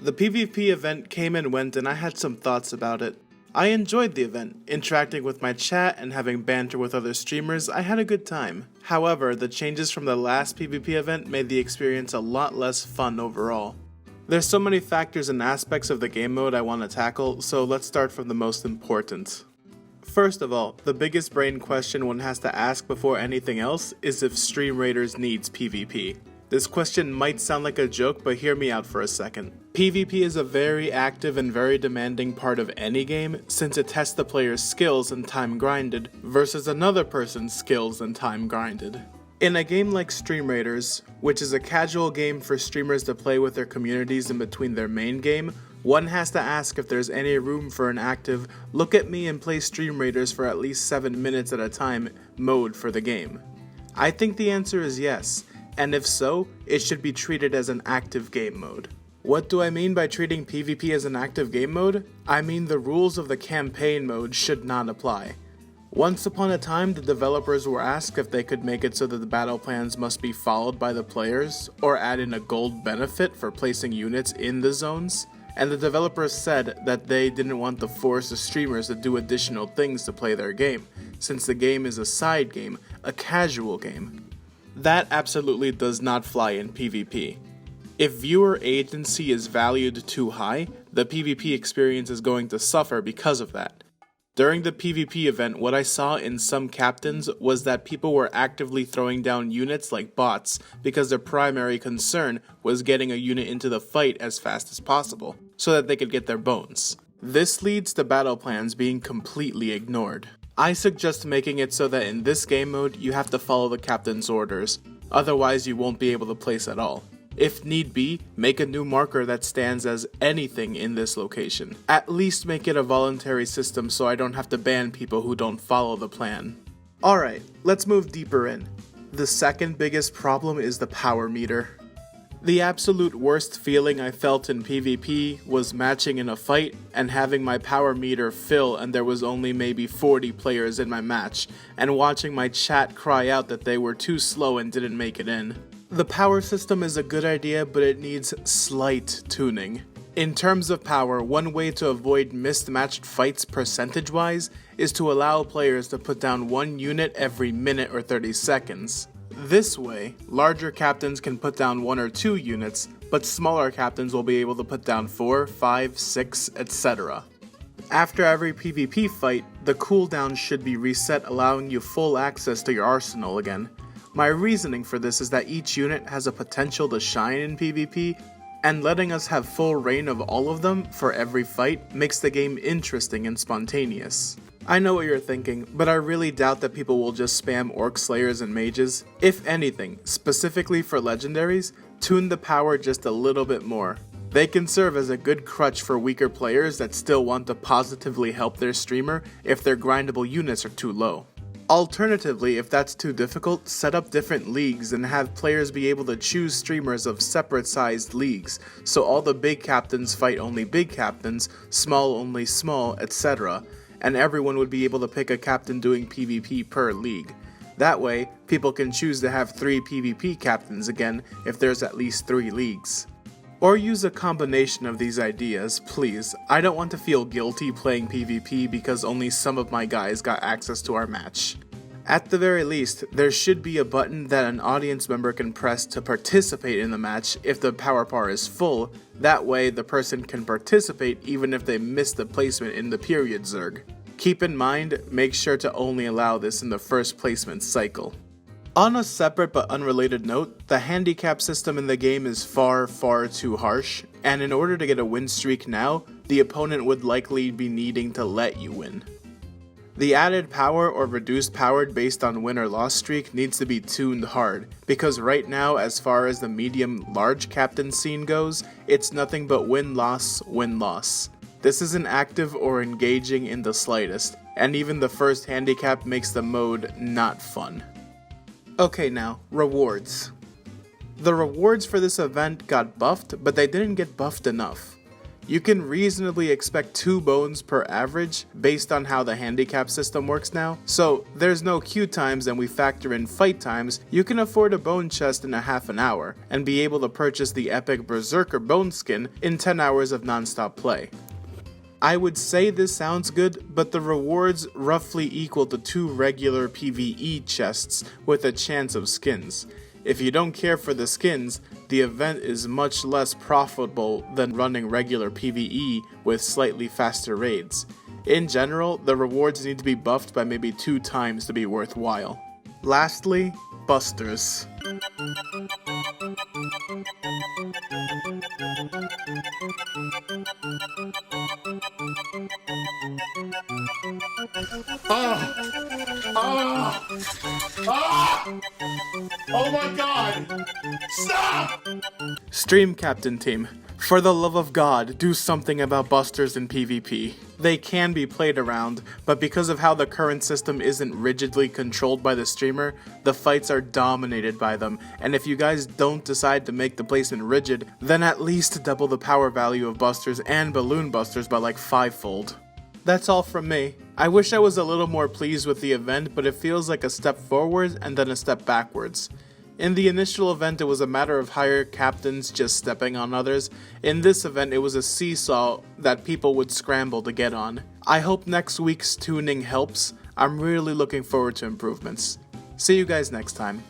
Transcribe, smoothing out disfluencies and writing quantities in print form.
The PvP event came and went and I had some thoughts about it. I enjoyed the event, interacting with my chat and having banter with other streamers. I had a good time. However, the changes from the last PvP event made the experience a lot less fun overall. There's so many factors and aspects of the game mode I want to tackle, so let's start from the most important. First of all, the biggest brain question one has to ask before anything else is if Stream Raiders needs PvP. This question might sound like a joke, but hear me out for a second. PvP is a very active and very demanding part of any game, since it tests the player's skills and time grinded, versus another person's skills and time grinded. In a game like Stream Raiders, which is a casual game for streamers to play with their communities in between their main game, one has to ask if there's any room for an active, look at me and play Stream Raiders for at least 7 minutes at a time mode for the game. I think the answer is yes. And if so, it should be treated as an active game mode. What do I mean by treating PvP as an active game mode? I mean the rules of the campaign mode should not apply. Once upon a time, the developers were asked if they could make it so that the battle plans must be followed by the players, or add in a gold benefit for placing units in the zones, and the developers said that they didn't want to force the streamers to do additional things to play their game, since the game is a side game, a casual game. That absolutely does not fly in PvP. If viewer agency is valued too high, the PvP experience is going to suffer because of that. During the PvP event, what I saw in some captains was that people were actively throwing down units like bots because their primary concern was getting a unit into the fight as fast as possible, so that they could get their bones. This leads to battle plans being completely ignored. I suggest making it so that in this game mode you have to follow the captain's orders, otherwise you won't be able to place at all. If need be, make a new marker that stands as anything in this location. At least make it a voluntary system so I don't have to ban people who don't follow the plan. Alright, let's move deeper in. The second biggest problem is the power meter. The absolute worst feeling I felt in PvP was matching in a fight and having my power meter fill and there was only maybe 40 players in my match, and watching my chat cry out that they were too slow and didn't make it in. The power system is a good idea, but it needs slight tuning. In terms of power, one way to avoid mismatched fights percentage-wise is to allow players to put down one unit every minute or 30 seconds. This way, larger captains can put down 1 or 2 units, but smaller captains will be able to put down 4, 5, 6, etc. After every PvP fight, the cooldown should be reset, allowing you full access to your arsenal again. My reasoning for this is that each unit has a potential to shine in PvP, and letting us have full reign of all of them for every fight makes the game interesting and spontaneous. I know what you're thinking, but I really doubt that people will just spam Orc Slayers and Mages. If anything, specifically for legendaries, tune the power just a little bit more. They can serve as a good crutch for weaker players that still want to positively help their streamer if their grindable units are too low. Alternatively, if that's too difficult, set up different leagues and have players be able to choose streamers of separate sized leagues, so all the big captains fight only big captains, small only small, etc. And everyone would be able to pick a captain doing PvP per league. That way, people can choose to have 3 PvP captains again if there's at least 3 leagues. Or use a combination of these ideas, please. I don't want to feel guilty playing PvP because only some of my guys got access to our match. At the very least, there should be a button that an audience member can press to participate in the match if the power bar is full. That way, the person can participate even if they missed the placement in the period zerg. Keep in mind, make sure to only allow this in the first placement cycle. On a separate but unrelated note, the handicap system in the game is far too harsh, and in order to get a win streak now, the opponent would likely be needing to let you win. The added power or reduced power based on win or loss streak needs to be tuned hard, because right now, as far as the medium-large captain scene goes, it's nothing but win-loss, win-loss. This isn't active or engaging in the slightest, and even the first handicap makes the mode not fun. Okay now, rewards. The rewards for this event got buffed, but they didn't get buffed enough. You can reasonably expect 2 bones per average based on how the handicap system works now, so there's no queue times and we factor in fight times. You can afford a bone chest in a half an hour and be able to purchase the epic Berserker bone skin in 10 hours of non-stop play. I would say this sounds good, but the rewards roughly equal to 2 regular PvE chests with a chance of skins. If you don't care for the skins, the event is much less profitable than running regular PvE with slightly faster raids. In general, the rewards need to be buffed by maybe 2 times to be worthwhile. Lastly, busters. Oh my god! Stop! Stream Captain Team, for the love of God, do something about busters in PvP. They can be played around, but because of how the current system isn't rigidly controlled by the streamer, the fights are dominated by them, and if you guys don't decide to make the placement rigid, then at least double the power value of busters and balloon busters by like 5-fold. That's all from me. I wish I was a little more pleased with the event, but it feels like a step forward and then a step backwards. In the initial event, it was a matter of higher captains just stepping on others. In this event, it was a seesaw that people would scramble to get on. I hope next week's tuning helps. I'm really looking forward to improvements. See you guys next time.